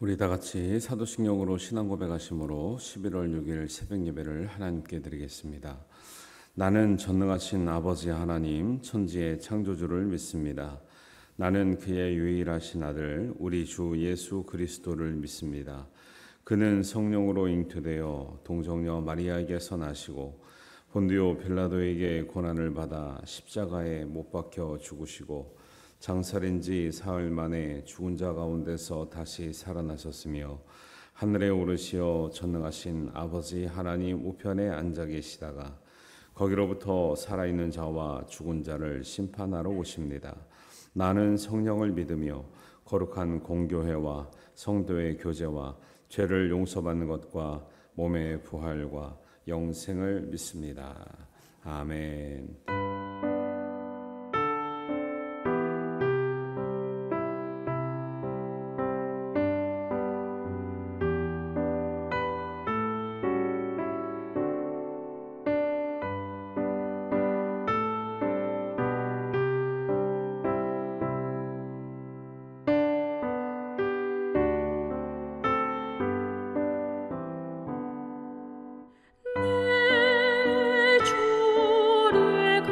우리 다 같이 사도신경으로 신앙 고백하심으로 11월 6일 새벽 예배를 하나님께 드리겠습니다. 나는 전능하신 아버지 하나님 천지의 창조주를 믿습니다. 나는 그의 유일하신 아들 우리 주 예수 그리스도를 믿습니다. 그는 성령으로 잉태되어 동정녀 마리아에게서 나시고 본디오 빌라도에게 고난을 받아 십자가에 못 박혀 죽으시고 장살인 지 사흘 만에 죽은 자 가운데서 다시 살아나셨으며 하늘에 오르시어 전능하신 아버지 하나님 우편에 앉아 계시다가 거기로부터 살아있는 자와 죽은 자를 심판하러 오십니다. 나는 성령을 믿으며 거룩한 공교회와 성도의 교제와 죄를 용서받는 것과 몸의 부활과 영생을 믿습니다. 아멘. 내 주를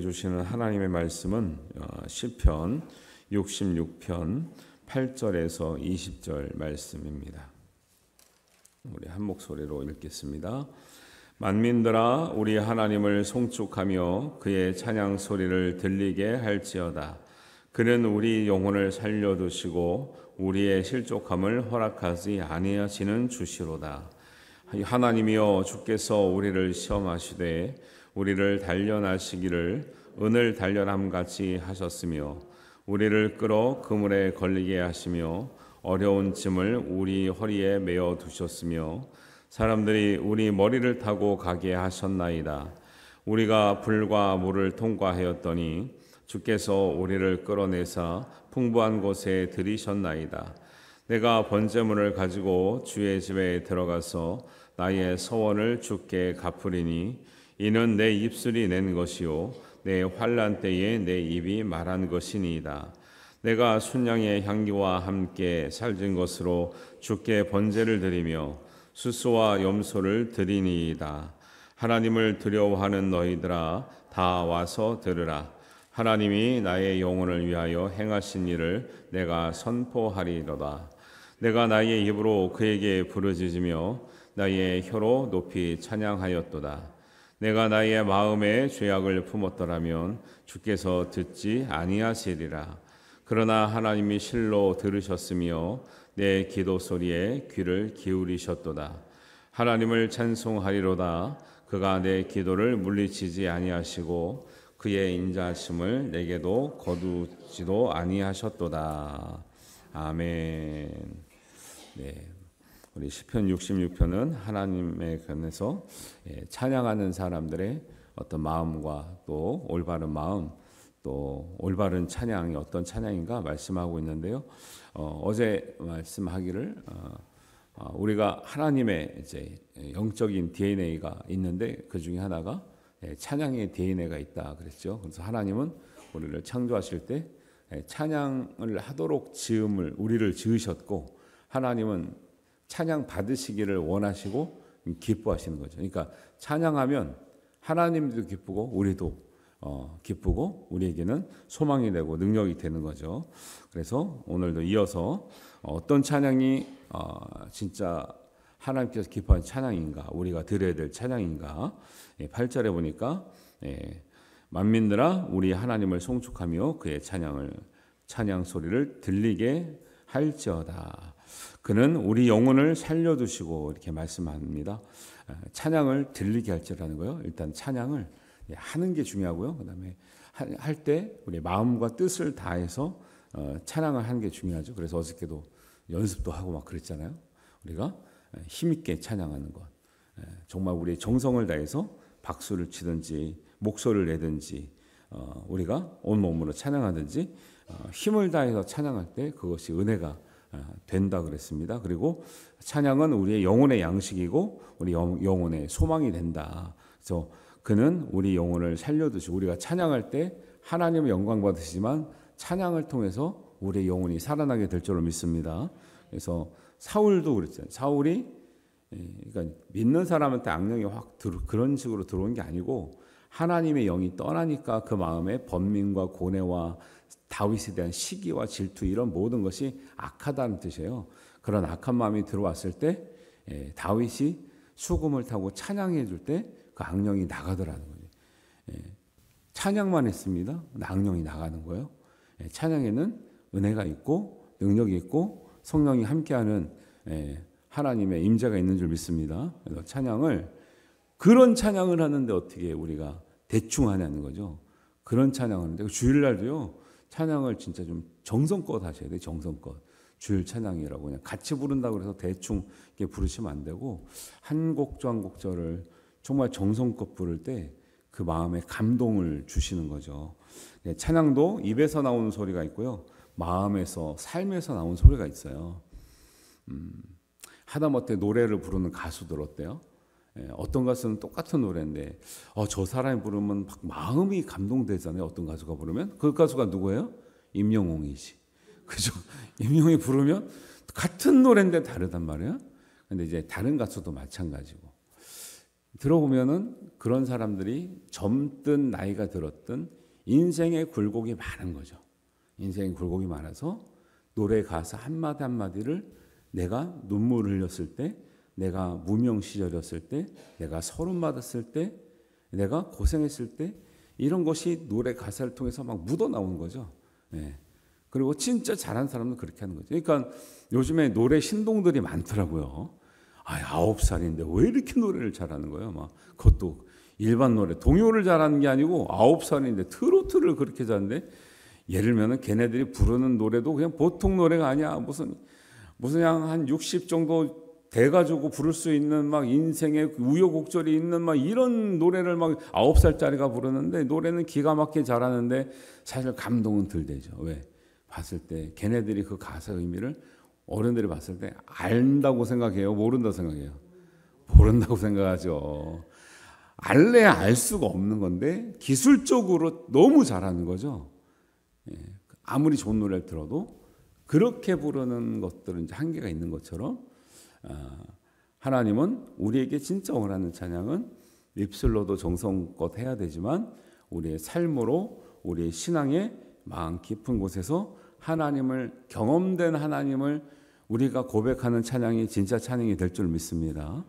주시는 하나님의 말씀은 시편 66편 8절에서 20절 말씀입니다. 우리 한 목소리로 읽겠습니다. 만민들아 우리 하나님을 송축하며 그의 찬양 소리를 들리게 할지어다. 그는 우리 영혼을 살려두시고 우리의 실족함을 허락하지 아니하시는 주시로다. 하나님이여 주께서 우리를 시험하시되 우리를 단련하시기를 은을 단련함같이 하셨으며 우리를 끌어 그물에 걸리게 하시며 어려운 짐을 우리 허리에 메어 두셨으며 사람들이 우리 머리를 타고 가게 하셨나이다. 우리가 불과 물을 통과하였더니 주께서 우리를 끌어내사 풍부한 곳에 들이셨나이다. 내가 번제물을 가지고 주의 집에 들어가서 나의 서원을 주께 갚으리니 이는 내 입술이 낸 것이요 내 환난 때에 내 입이 말한 것이니이다. 내가 순양의 향기와 함께 살진 것으로 주께 번제를 드리며 수수와 염소를 드리니이다. 하나님을 두려워하는 너희들아 다 와서 들으라. 하나님이 나의 영혼을 위하여 행하신 일을 내가 선포하리로다. 내가 나의 입으로 그에게 부르짖으며 나의 혀로 높이 찬양하였도다. 내가 나의 마음에 죄악을 품었더라면 주께서 듣지 아니하시리라. 그러나 하나님이 실로 들으셨으며 내 기도 소리에 귀를 기울이셨도다. 하나님을 찬송하리로다. 그가 내 기도를 물리치지 아니하시고 그의 인자하심을 내게도 거두지도 아니하셨도다. 아멘. 네. 우리 시편 66편은 하나님의 편에서 찬양하는 사람들의 어떤 마음과 또 올바른 마음, 또 올바른 찬양이 어떤 찬양인가 말씀하고 있는데요. 어제 말씀하기를 우리가 하나님의 이제 영적인 DNA가 있는데 그 중에 하나가 찬양의 DNA가 있다 그랬죠. 그래서 하나님은 우리를 창조하실 때 찬양을 하도록 우리를 지으셨고 하나님은 찬양 받으시기를 원하시고 기뻐하시는 거죠. 그러니까 찬양하면 하나님도 기쁘고 우리도 기쁘고 우리에게는 소망이 되고 능력이 되는 거죠. 그래서 오늘도 이어서 어떤 찬양이 진짜 하나님께서 기뻐하는 찬양인가, 우리가 드려야 될 찬양인가. 8절에 보니까 만민들아 우리 하나님을 송축하며 그의 찬양 소리를 들리게 할지어다. 그는 우리 영혼을 살려두시고 이렇게 말씀합니다. 찬양을 들리게 할지라는 거요. 일단 찬양을 하는 게 중요하고요. 그다음에 할 때 우리 마음과 뜻을 다해서 찬양을 하는 게 중요하죠. 그래서 어저께도 연습도 하고 막 그랬잖아요. 우리가 힘있게 찬양하는 것. 정말 우리의 정성을 다해서 박수를 치든지 목소리를 내든지 우리가 온몸으로 찬양하든지 힘을 다해서 찬양할 때 그것이 은혜가 된다 그랬습니다. 그리고 찬양은 우리의 영혼의 양식이고 우리 영혼의 소망이 된다. 그래서 그는 우리 영혼을 살려두시고 우리가 찬양할 때 하나님의 영광 받으시지만 찬양을 통해서 우리의 영혼이 살아나게 될 줄로 믿습니다. 그래서 사울도 그랬잖아요. 사울이 그러니까 믿는 사람한테 악령이 확 그런 식으로 들어온 게 아니고 하나님의 영이 떠나니까 그 마음에 번민과 고뇌와 다윗에 대한 시기와 질투 이런 모든 것이 악하다는 뜻이에요. 그런 악한 마음이 들어왔을 때 다윗이 수금을 타고 찬양해 줄 때 그 악령이 나가더라는 거예요. 찬양만 했습니다. 악령이 나가는 거예요. 찬양에는 은혜가 있고 능력이 있고 성령이 함께하는 하나님의 임재가 있는 줄 믿습니다. 그래서 그런 찬양을 하는데 어떻게 우리가 대충 하냐는 거죠. 그런 찬양을 하는데 주일날도요. 찬양을 진짜 좀 정성껏 하셔야 돼요. 정성껏. 주일 찬양이라고 그냥 같이 부른다고 해서 대충 이렇게 부르시면 안 되고 한 곡조 한 곡조를 정말 정성껏 부를 때 그 마음에 감동을 주시는 거죠. 찬양도 입에서 나오는 소리가 있고요. 마음에서 삶에서 나오는 소리가 있어요. 하다못해 노래를 부르는 가수들 어때요? 어떤 가수는 똑같은 노래인데 저 사람이 부르면 막 마음이 감동되잖아요. 어떤 가수가 부르면 그 가수가 누구예요? 임영웅이지. 그죠? 임영웅이 부르면 같은 노래인데 다르단 말이에요. 근데 이제 다른 가수도 마찬가지고 들어보면은 그런 사람들이 젊든 나이가 들었든 인생의 굴곡이 많은 거죠. 인생의 굴곡이 많아서 노래 가사 한마디 한마디를 내가 눈물을 흘렸을 때, 내가 무명 시절이었을 때, 내가 서름 받았을 때, 내가 고생했을 때, 이런 것이 노래 가사를 통해서 막 묻어나오는 거죠. 예. 그리고 진짜 잘하는 사람은 그렇게 하는 거죠. 그러니까 요즘에 노래 신동들이 많더라고요. 9살인데 왜 이렇게 노래를 잘하는 거예요? 막 그것도 일반 노래, 동요를 잘하는 게 아니고 9살인데 트로트를 그렇게 잘하는데, 예를 들면 걔네들이 부르는 노래도 그냥 보통 노래가 아니야. 무슨 그냥 한 60 정도 돼가지고 부를 수 있는 막 인생의 우여곡절이 있는 막 이런 노래를 막 9살짜리가 부르는데, 노래는 기가 막히게 잘하는데 사실 감동은 덜 되죠. 왜? 봤을 때 걔네들이 그 가사 의미를 어른들이 봤을 때 안다고 생각해요? 모른다고 생각해요? 모른다고 생각하죠. 알래야 알 수가 없는 건데 기술적으로 너무 잘하는 거죠. 아무리 좋은 노래를 들어도 그렇게 부르는 것들은 이제 한계가 있는 것처럼, 하나님은 우리에게 진짜 원하는 찬양은 입술로도 정성껏 해야 되지만 우리의 삶으로, 우리의 신앙의 마음 깊은 곳에서 하나님을, 경험된 하나님을 우리가 고백하는 찬양이 진짜 찬양이 될 줄 믿습니다.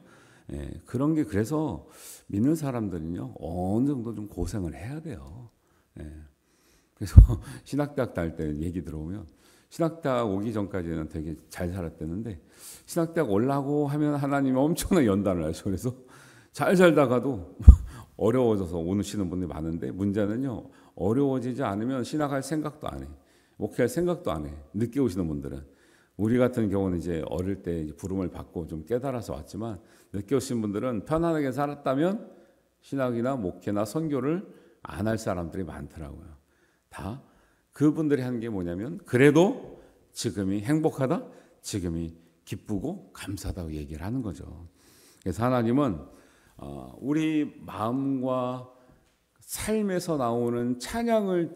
그런 게, 그래서 믿는 사람들은요 어느 정도 좀 고생을 해야 돼요. 그래서 신학대학 다닐 때 얘기 들어보면, 신학대학 오기 전까지는 되게 잘 살았대는데 신학대학 올라고 하면 하나님이 엄청난 연단을 하죠. 그래서 잘 살다가도 어려워져서 오시는 분들이 많은데, 문제는요 어려워지지 않으면 신학할 생각도 안 해. 목회할 생각도 안 해. 늦게 오시는 분들은. 우리 같은 경우는 이제 어릴 때 부름을 받고 좀 깨달아서 왔지만, 늦게 오신 분들은 편안하게 살았다면 신학이나 목회나 선교를 안 할 사람들이 많더라고요. 다 그분들이 하는 게 뭐냐면, 그래도 지금이 행복하다, 지금이 기쁘고 감사하다고 얘기를 하는 거죠. 그래서 하나님은 우리 마음과 삶에서 나오는 찬양을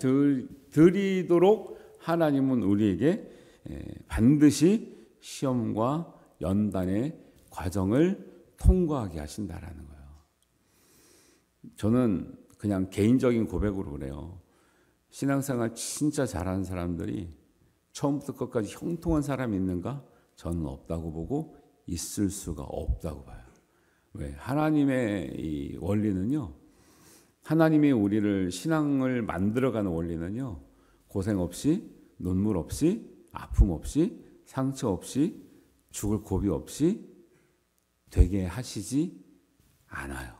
드리도록 하나님은 우리에게 반드시 시험과 연단의 과정을 통과하게 하신다라는 거예요. 저는 그냥 개인적인 고백으로 그래요. 신앙생활 진짜 잘하는 사람들이 처음부터 끝까지 형통한 사람이 있는가? 저는 없다고 보고 있을 수가 없다고 봐요. 왜? 하나님의 이 원리는요, 하나님이 우리를 신앙을 만들어가는 원리는요, 고생 없이, 눈물 없이, 아픔 없이, 상처 없이, 죽을 고비 없이 되게 하시지 않아요.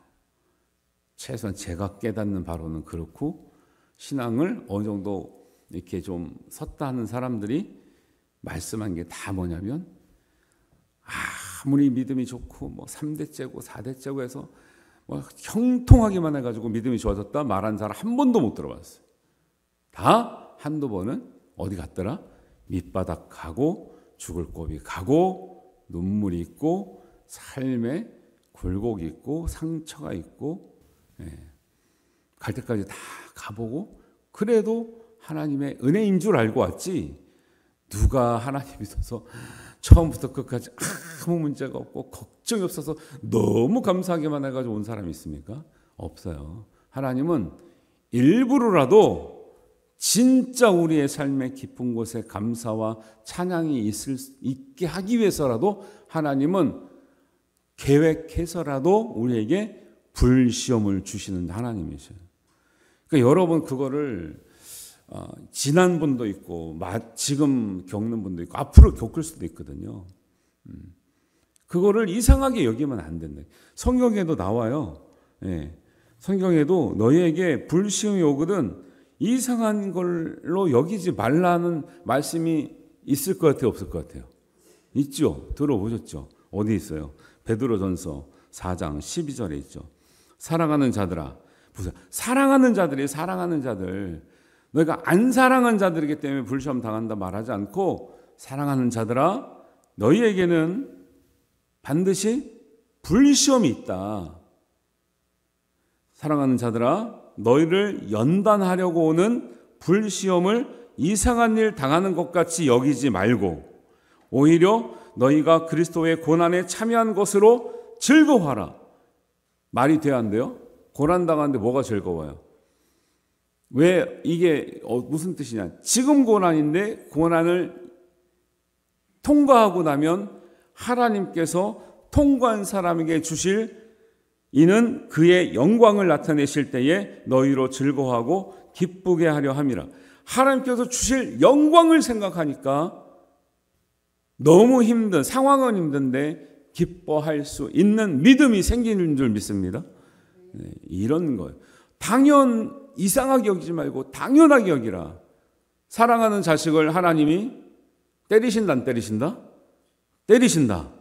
최소한 제가 깨닫는 바로는 그렇고, 신앙을 어느 정도 이렇게 좀 섰다 하는 사람들이 말씀한 게 다 뭐냐면, 아무리 믿음이 좋고 뭐 3대째고 4대째고 해서 뭐 형통하기만 해가지고 믿음이 좋아졌다 말한 사람 한 번도 못 들어봤어요. 다 한두 번은 어디 갔더라? 밑바닥 가고 죽을 고비 가고 눈물이 있고 삶에 굴곡이 있고 상처가 있고, 갈 때까지 다 가보고, 그래도 하나님의 은혜인 줄 알고 왔지, 누가 하나님 있어서 처음부터 끝까지 아무 문제가 없고 걱정이 없어서 너무 감사하게만 해가지고 온 사람이 있습니까? 없어요. 하나님은 일부러라도 진짜 우리의 삶의 깊은 곳에 감사와 찬양이 있게 하기 위해서라도 하나님은 계획해서라도 우리에게 불시험을 주시는 하나님이셔요. 그러니까 여러분 그거를 지난 분도 있고 지금 겪는 분도 있고 앞으로 겪을 수도 있거든요. 그거를 이상하게 여기면 안 된다. 성경에도 나와요. 성경에도 너희에게 불시험이 오거든 이상한 걸로 여기지 말라는 말씀이 있을 것 같아요, 없을 것 같아요? 있죠. 들어보셨죠? 어디 있어요? 베드로전서 4장 12절에 있죠. 사랑하는 자들아, 보세요. 사랑하는 자들이 사랑하는 자들, 너희가 안 사랑한 자들이기 때문에 불시험 당한다 말하지 않고, 사랑하는 자들아, 너희에게는 반드시 불시험이 있다. 사랑하는 자들아, 너희를 연단하려고 오는 불시험을 이상한 일 당하는 것 같이 여기지 말고 오히려 너희가 그리스도의 고난에 참여한 것으로 즐거워하라. 말이 돼야 안 돼요? 고난당하는데 뭐가 즐거워요? 왜 이게 무슨 뜻이냐? 지금 고난인데 고난을 통과하고 나면 하나님께서 통과한 사람에게 주실 이는 그의 영광을 나타내실 때에 너희로 즐거워하고 기쁘게 하려 함이라. 하나님께서 주실 영광을 생각하니까 너무 힘든, 상황은 힘든데 기뻐할 수 있는 믿음이 생기는 줄 믿습니다. 네, 이런 거예요. 이상하게 여기지 말고 당연하게 여기라. 사랑하는 자식을 하나님이 때리신다, 안 때리신다? 때리신다.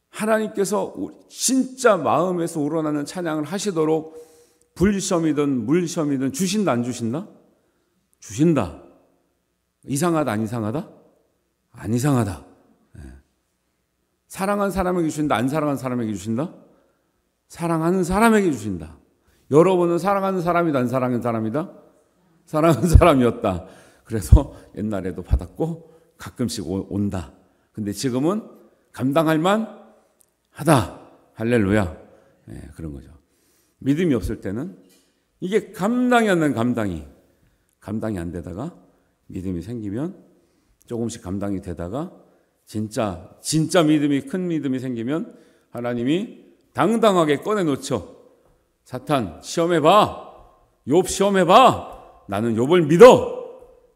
하나님께서 진짜 마음에서 우러나는 찬양을 하시도록 불시험이든 물시험이든 주신다, 안 주신다? 주신다. 이상하다, 안 이상하다? 안 이상하다. 네. 사랑하는 사람에게 주신다, 안 사랑하는 사람에게 주신다? 사랑하는 사람에게 주신다. 여러분은 사랑하는 사람이다, 안 사랑하는 사람이다? 사랑하는 사람이었다. 그래서 옛날에도 받았고 가끔씩 온다. 근데 지금은 감당할 만 하다. 할렐루야. 네, 그런 거죠. 믿음이 없을 때는 이게 감당이 안 되는 감당이 안 되다가 믿음이 생기면 조금씩 감당이 되다가 진짜 믿음이 큰 믿음이 생기면 하나님이 당당하게 꺼내놓죠. 사탄 시험해봐. 욥 시험해봐. 나는 욥을 믿어.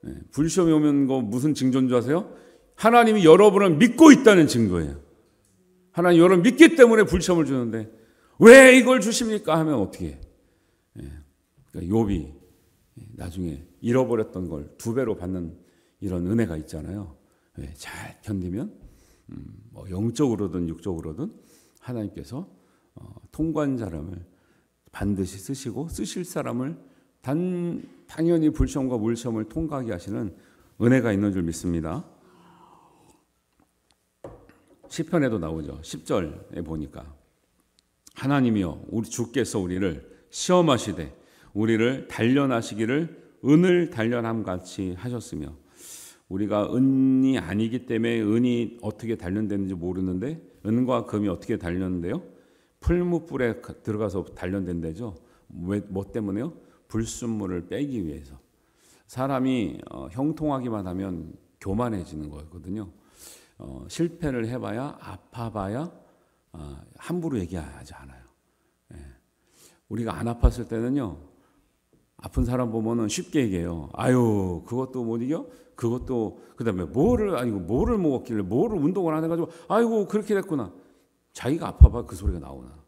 네, 불시험이 오면 무슨 징조인 줄 아세요? 하나님이 여러분을 믿고 있다는 증거예요. 하나님 여러분 믿기 때문에 불시험을 주는데 왜 이걸 주십니까? 하면 어떻게 해? 네, 그러니까 욥이 나중에 잃어버렸던 걸 2배로 받는 이런 은혜가 있잖아요. 네, 잘 견디면 뭐 영적으로든 육적으로든 하나님께서 통과한 사람을 반드시 쓰시고 쓰실 사람을 당연히 불시험과 물시험을 통과하게 하시는 은혜가 있는 줄 믿습니다. 시편에도 나오죠. 10절에 보니까 하나님이여 우리 주께서 우리를 시험하시되 우리를 단련하시기를 은을 단련함같이 하셨으며 우리가 은이 아니기 때문에 은이 어떻게 단련되는지 모르는데 은과 금이 어떻게 단련돼요? 풀무불에 들어가서 단련된다죠. 뭐 때문에요? 불순물을 빼기 위해서. 사람이 형통하기만 하면 교만해지는 거거든요. 실패를 해봐야 아파봐야 함부로 얘기하지 않아요. 예. 우리가 안 아팠을 때는요. 아픈 사람 보면은 쉽게 얘기해요. 아유 그것도 못 이겨? 그것도 그다음에 뭐를 먹었길래 뭐를 운동을 안 해가지고 아이고 그렇게 됐구나. 자기가 아파봐 그 소리가 나오나?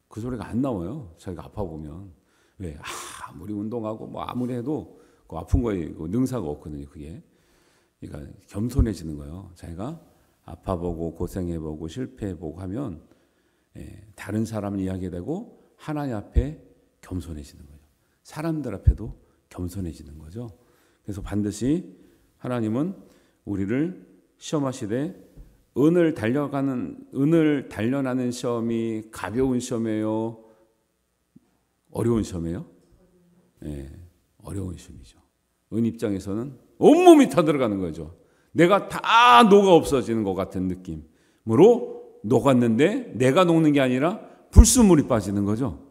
그 소리가 안 나와요. 자기가 아파 보면 왜 아무리 운동하고 뭐 아무리 해도 그 아픈 거에 능사가 없거든요. 그게 그러니까 겸손해지는 거예요. 자기가 아파보고 고생해보고 실패해보고 하면 다른 사람을 이야기되고 하나님 앞에 겸손해지는 거죠. 사람들 앞에도 겸손해지는 거죠. 그래서 반드시 하나님은 우리를 시험하시되 은을 단련하는 시험이 가벼운 시험이에요? 어려운 시험이에요? 네, 어려운 시험이죠. 은 입장에서는 온몸이 타들어가는 거죠. 내가 다 녹아 없어지는 것 같은 느낌으로 녹았는데 내가 녹는 게 아니라 불순물이 빠지는 거죠.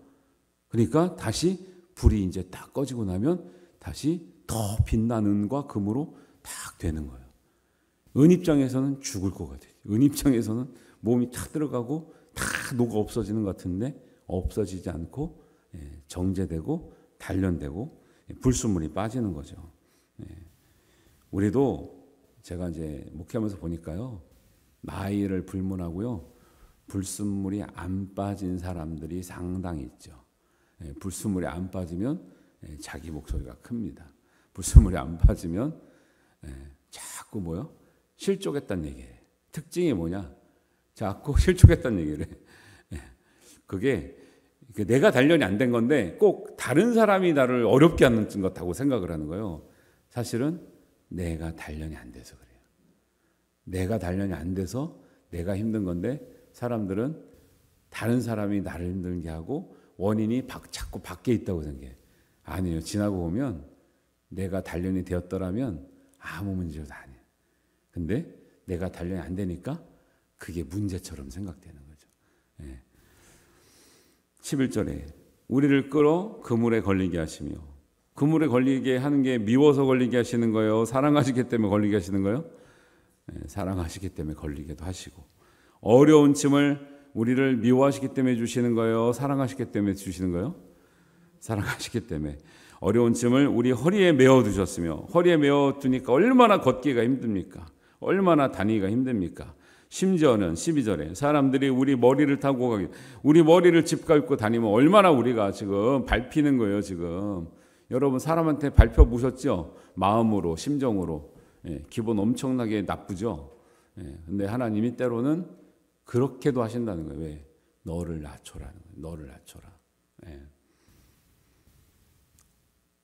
그러니까 다시 불이 이제 딱 꺼지고 나면 다시 더 빛나는 은과 금으로 딱 되는 거예요. 은 입장에서는 죽을 것 같아요. 은 입장에서는 몸이 다 들어가고 다 녹아 없어지는 것 같은데 없어지지 않고 정제되고 단련되고 불순물이 빠지는 거죠. 우리도 제가 이제 목회하면서 보니까요. 나이를 불문하고요. 불순물이 안 빠진 사람들이 상당히 있죠. 불순물이 안 빠지면 자기 목소리가 큽니다. 불순물이 안 빠지면 자꾸 뭐요? 실족했다는 얘기예요. 특징이 뭐냐? 자꾸 실족했다는 얘기를 해. 그게 내가 단련이 안 된 건데 꼭 다른 사람이 나를 어렵게 하는 것 같다고 생각을 하는 거예요. 사실은 내가 단련이 안 돼서 그래요. 내가 단련이 안 돼서 내가 힘든 건데 사람들은 다른 사람이 나를 힘들게 하고 원인이 자꾸 밖에 있다고 생각해요. 아니에요. 지나고 보면 내가 단련이 되었더라면 아무 문제도 아니에요. 근데 내가 단련이 안 되니까 그게 문제처럼 생각되는 거죠. 예. 11절에 우리를 끌어 그물에 걸리게 하시며, 그물에 걸리게 하는 게 미워서 걸리게 하시는 거예요? 사랑하시기 때문에 걸리게 하시는 거예요? 네, 사랑하시기 때문에 걸리기도 하시고, 어려운 짐을 우리를 미워하시기 때문에 주시는 거예요? 사랑하시기 때문에 주시는 거예요? 사랑하시기 때문에. 어려운 짐을 우리 허리에 메어 두셨으며, 허리에 메어 두니까 얼마나 걷기가 힘듭니까? 얼마나 다니기가 힘듭니까? 심지어는 12절에 사람들이 우리 머리를 타고 가기, 우리 머리를 짓밟고 다니면 얼마나 우리가 지금 밟히는 거예요. 지금 여러분 사람한테 밟혀 보셨죠? 마음으로, 심정으로. 기분 엄청나게 나쁘죠. 근데 하나님이 때로는 그렇게도 하신다는 거예요. 왜? 너를 낮춰라는 거예요. 너를 낮춰라.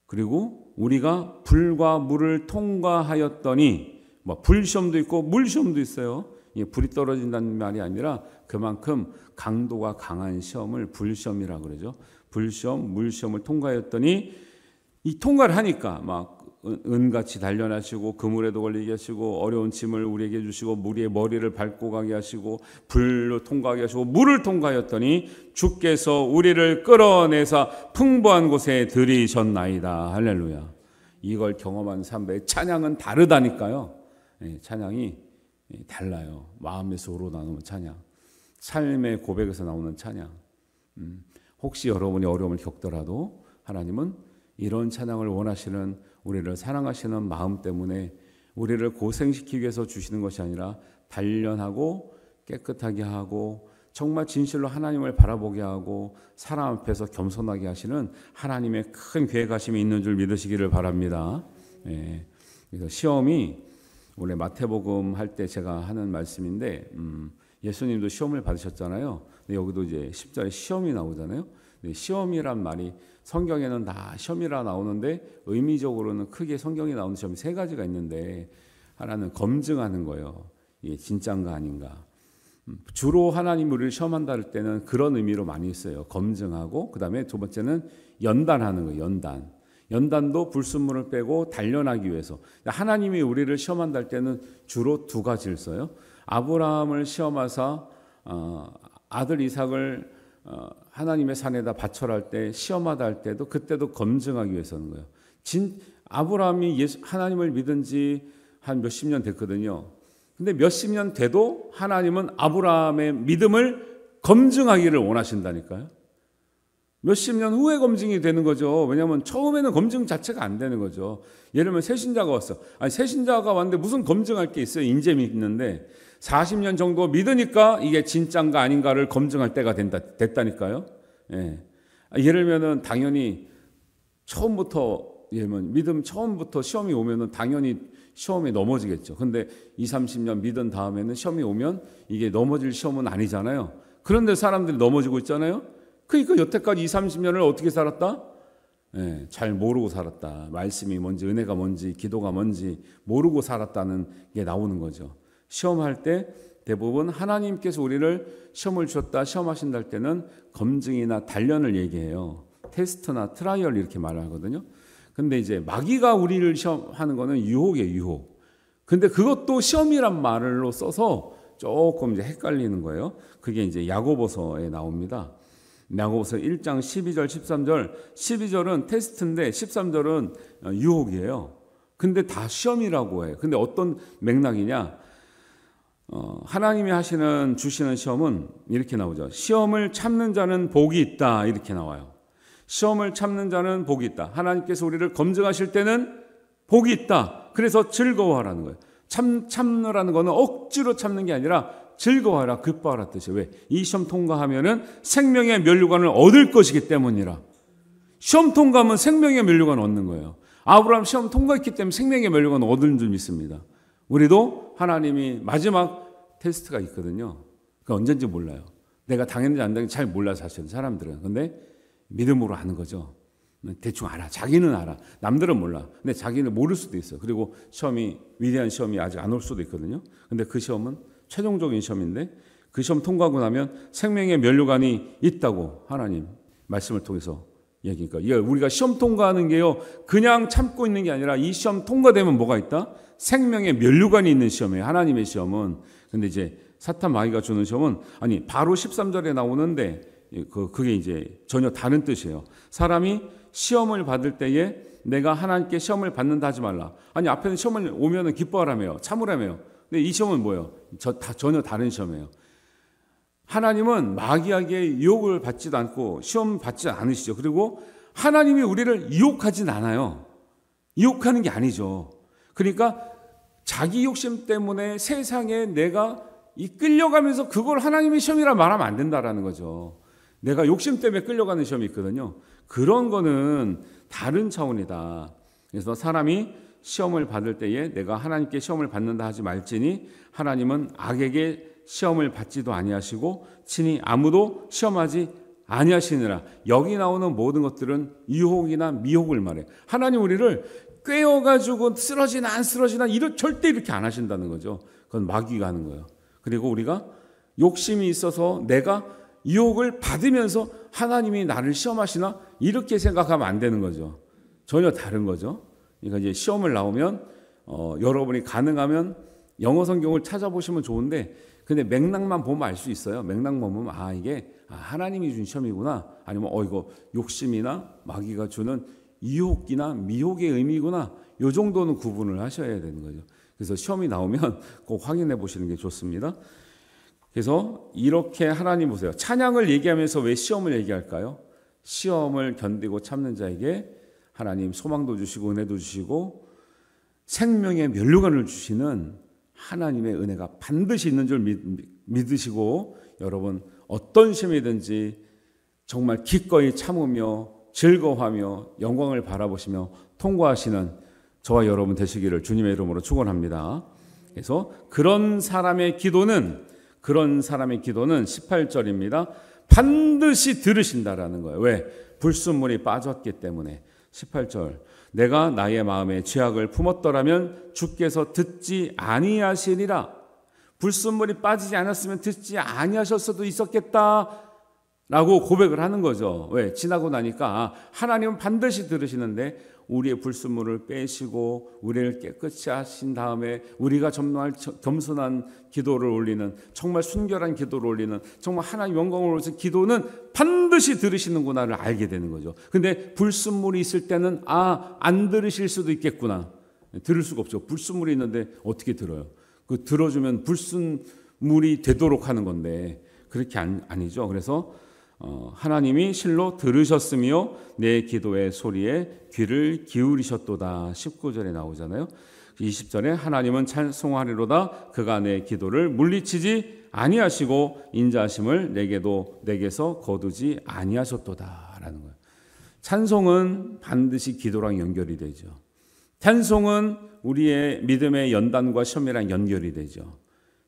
그리고 우리가 불과 물을 통과하였더니, 뭐 불시험도 있고 물시험도 있어요. 이게 불이 떨어진다는 말이 아니라 그만큼 강도가 강한 시험을 불시험이라고 그러죠. 불시험, 물시험을 통과하였더니, 이 통과를 하니까 막 은같이 단련하시고 그물에도 걸리게 하시고 어려운 짐을 우리에게 주시고 우리의 머리를 밟고 가게 하시고 불로 통과하게 하시고 물을 통과하였더니 주께서 우리를 끌어내사 풍부한 곳에 들이셨나이다. 할렐루야. 이걸 경험한 사람들의 찬양은 다르다니까요. 찬양이 달라요. 마음에서 우러나오는 찬양, 삶의 고백에서 나오는 찬양. 혹시 여러분이 어려움을 겪더라도 하나님은 이런 찬양을 원하시는, 우리를 사랑하시는 마음 때문에 우리를 고생시키기 위해서 주시는 것이 아니라 단련하고 깨끗하게 하고 정말 진실로 하나님을 바라보게 하고 사람 앞에서 겸손하게 하시는 하나님의 큰 계획하심이 있는 줄 믿으시기를 바랍니다. 그래서 시험이, 원래 마태복음 할 때 제가 하는 말씀인데, 예수님도 시험을 받으셨잖아요. 근데 여기도 이제 10절에 시험이 나오잖아요. 시험이란 말이 성경에는 다 시험이라 나오는데 의미적으로는 크게 성경에 나오는 시험이 세 가지가 있는데, 하나는 검증하는 거예요. 이게 진짜인가 아닌가. 주로 하나님 우리를 시험한다 할 때는 그런 의미로 많이 써요. 검증하고, 그 다음에 두 번째는 연단하는 거예요. 연단도 불순물을 빼고 단련하기 위해서. 하나님이 우리를 시험한다 할 때는 주로 두 가지를 써요. 아브라함을 시험하사 아들 이삭을 하나님의 산에다 바쳐라 할 때, 시험하다 할 때도 그때도 검증하기 위해서 하는 거예요. 아브라함이 하나님을 믿은 지 한 몇십 년 됐거든요. 근데 몇십 년 돼도 하나님은 아브라함의 믿음을 검증하기를 원하신다니까요. 몇십 년 후에 검증이 되는 거죠. 왜냐하면 처음에는 검증 자체가 안 되는 거죠. 예를 들면 새신자가 왔어. 아니, 새신자가 왔는데 무슨 검증할 게 있어요. 인제 믿는데 40년 정도 믿으니까 이게 진짜인가 아닌가를 검증할 때가 됐다니까요. 예를 들면은 당연히 처음부터, 예를 들면 믿음 처음부터 시험이 오면은 당연히 시험에 넘어지겠죠. 근데 20-30년 믿은 다음에는 시험이 오면 이게 넘어질 시험은 아니잖아요. 그런데 사람들이 넘어지고 있잖아요. 그러니까 여태까지 20-30년을 어떻게 살았다? 잘 모르고 살았다. 말씀이 뭔지, 은혜가 뭔지, 기도가 뭔지 모르고 살았다는 게 나오는 거죠. 시험할 때 대부분 하나님께서 우리를 시험을 주셨다, 시험하신다 할 때는 검증이나 단련을 얘기해요. 테스트나 트라이얼 이렇게 말을 하거든요. 근데 이제 마귀가 우리를 시험하는 거는 유혹이에요, 유혹. 근데 그것도 시험이란 말로 써서 조금 이제 헷갈리는 거예요. 그게 이제 야고보서에 나옵니다. 야고보서 1장 12절, 13절, 12절은 테스트인데 13절은 유혹이에요. 근데 다 시험이라고 해요. 근데 어떤 맥락이냐? 하나님이 주시는 시험은 이렇게 나오죠. 시험을 참는 자는 복이 있다, 이렇게 나와요. 시험을 참는 자는 복이 있다. 하나님께서 우리를 검증하실 때는 복이 있다. 그래서 즐거워하라는 거예요. 참느라는 거는 억지로 참는 게 아니라 즐거워하라, 기뻐하라 뜻이에요. 왜? 이 시험 통과하면은 생명의 면류관을 얻을 것이기 때문이라. 시험 통과하면 생명의 면류관을 얻는 거예요. 아브라함 시험 통과했기 때문에 생명의 면류관을 얻은 줄 믿습니다. 우리도 하나님이 마지막 테스트가 있거든요. 그러니까 언제인지 몰라요. 내가 당했는지 안 당했는지 잘 몰라, 사실은 사람들은. 근데 믿음으로 아는 거죠. 대충 알아. 자기는 알아. 남들은 몰라. 근데 자기는 모를 수도 있어요. 그리고 위대한 시험이 아직 안 올 수도 있거든요. 근데 그 시험은 최종적인 시험인데, 그 시험 통과하고 나면 생명의 면류관이 있다고 하나님 말씀을 통해서 얘기니까, 이게 우리가 시험 통과하는 게요, 그냥 참고 있는 게 아니라 이 시험 통과되면 뭐가 있다? 생명의 면류관이 있는 시험이에요. 하나님의 시험은. 근데 이제 사탄 마귀가 주는 시험은, 아니 바로 13절에 나오는데 그게 이제 전혀 다른 뜻이에요. 사람이 시험을 받을 때에 내가 하나님께 시험을 받는다 하지 말라. 아니 앞에는 시험을 오면은 기뻐하라며요. 참으라며요. 근데 이 시험은 뭐예요? 전혀 다른 시험이에요. 하나님은 마귀에게 유혹을 받지도 않고 시험 받지 않으시죠. 그리고 하나님이 우리를 유혹하진 않아요. 유혹하는 게 아니죠. 그러니까 자기 욕심 때문에 세상에 내가 끌려가면서 그걸 하나님의 시험이라 말하면 안 된다라는 거죠. 내가 욕심 때문에 끌려가는 시험이 있거든요. 그런 거는 다른 차원이다. 그래서 사람이 시험을 받을 때에 내가 하나님께 시험을 받는다 하지 말지니 하나님은 악에게 시험을 받지도 아니하시고 친히 아무도 시험하지 아니하시느라. 여기 나오는 모든 것들은 유혹이나 미혹을 말해. 하나님 우리를 꿰어가지고 쓰러지나 안 쓰러지나 절대 이렇게 안 하신다는 거죠. 그건 마귀가 하는 거예요. 그리고 우리가 욕심이 있어서 내가 유혹을 받으면서 하나님이 나를 시험하시나 이렇게 생각하면 안 되는 거죠. 전혀 다른 거죠. 그러니까 이제 시험을 나오면 여러분이 가능하면 영어 성경을 찾아보시면 좋은데 근데 맥락만 보면 알 수 있어요. 맥락만 보면 이게 하나님이 준 시험이구나. 아니면 이거 욕심이나 마귀가 주는 유혹이나 미혹의 의미구나. 이 정도는 구분을 하셔야 되는 거죠. 그래서 시험이 나오면 꼭 확인해 보시는 게 좋습니다. 그래서 이렇게 하나님 보세요. 찬양을 얘기하면서 왜 시험을 얘기할까요? 시험을 견디고 참는 자에게 하나님 소망도 주시고 은혜도 주시고 생명의 면류관을 주시는 하나님의 은혜가 반드시 있는 줄 믿으시고 여러분 어떤 시험이든지 정말 기꺼이 참으며 즐거워하며 영광을 바라보시며 통과하시는 저와 여러분 되시기를 주님의 이름으로 축원합니다. 그래서 그런 사람의 기도는 18절입니다. 반드시 들으신다라는 거예요. 왜? 불순물이 빠졌기 때문에. 18절 내가 나의 마음에 죄악을 품었더라면 주께서 듣지 아니하시리라. 불순물이 빠지지 않았으면 듣지 아니하실 수도 있었겠다 라고 고백을 하는 거죠. 왜? 지나고 나니까 하나님은 반드시 들으시는데 우리의 불순물을 빼시고 우리를 깨끗이 하신 다음에 우리가 정말 겸손한 기도를 올리는 정말 순결한 기도를 올리는 정말 하나님 영광을 위해서 기도는 반드시 들으시는구나를 알게 되는 거죠. 근데 불순물이 있을 때는 안 들으실 수도 있겠구나. 들을 수가 없죠. 불순물이 있는데 어떻게 들어요? 그 들어주면 불순물이 되도록 하는 건데 그렇게 아니죠. 그래서 하나님이 실로 들으셨으며 내 기도의 소리에 귀를 기울이셨도다. 19절에 나오잖아요. 20절에 하나님은 찬송하리로다. 그가 내 기도를 물리치지 아니하시고 인자하심을 내게서 거두지 아니하셨도다라는 거예요. 찬송은 반드시 기도랑 연결이 되죠. 찬송은 우리의 믿음의 연단과 시험이랑 연결이 되죠.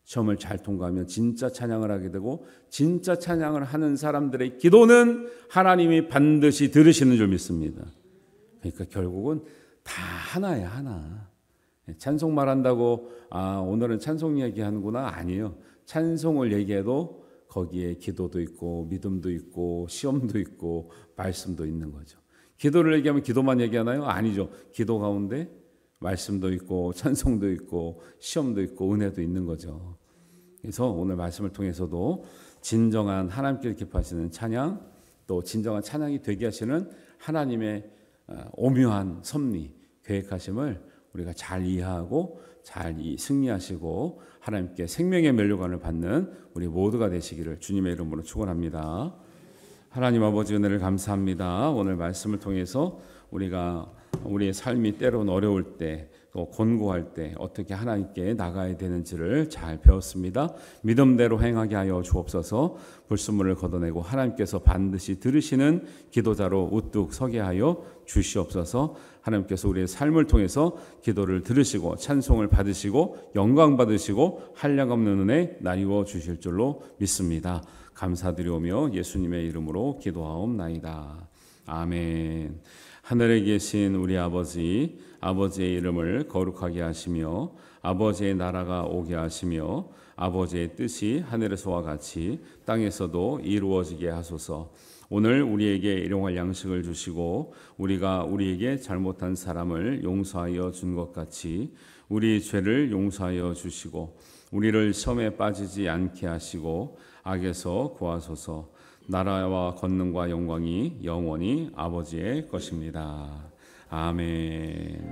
시험을 잘 통과하면 진짜 찬양을 하게 되고 진짜 찬양을 하는 사람들의 기도는 하나님이 반드시 들으시는 줄 믿습니다. 그러니까 결국은 다 하나야 하나. 찬송 말한다고 오늘은 찬송 얘기하는구나 아니에요. 찬송을 얘기해도 거기에 기도도 있고 믿음도 있고 시험도 있고 말씀도 있는 거죠. 기도를 얘기하면 기도만 얘기하나요? 아니죠. 기도 가운데 말씀도 있고 찬송도 있고 시험도 있고 은혜도 있는 거죠. 그래서 오늘 말씀을 통해서도 진정한 하나님께 기뻐하시는 찬양 또 진정한 찬양이 되게 하시는 하나님의 오묘한 섭리 계획하심을 우리가 잘 이해하고 잘 승리하시고 하나님께 생명의 면류관을 받는 우리 모두가 되시기를 주님의 이름으로 축원합니다. 하나님 아버지 은혜를 감사합니다. 오늘 말씀을 통해서 우리가 우리의 삶이 때론 어려울 때 또 곤고할 때 어떻게 하나님께 나가야 되는지를 잘 배웠습니다. 믿음대로 행하게 하여 주옵소서. 불순물을 걷어내고 하나님께서 반드시 들으시는 기도자로 우뚝 서게 하여 주시옵소서. 하나님께서 우리의 삶을 통해서 기도를 들으시고 찬송을 받으시고 영광 받으시고 한량없는 은혜 나누어 주실 줄로 믿습니다. 감사드리오며 예수님의 이름으로 기도하옵나이다. 아멘. 하늘에 계신 우리 아버지의 이름을 거룩하게 하시며 아버지의 나라가 오게 하시며 아버지의 뜻이 하늘에서와 같이 땅에서도 이루어지게 하소서. 오늘 우리에게 일용할 양식을 주시고 우리가 우리에게 잘못한 사람을 용서하여 준 것 같이 우리 죄를 용서하여 주시고 우리를 시험에 빠지지 않게 하시고 악에서 구하소서. 나라와 권능과 영광이 영원히 아버지의 것입니다. 아멘.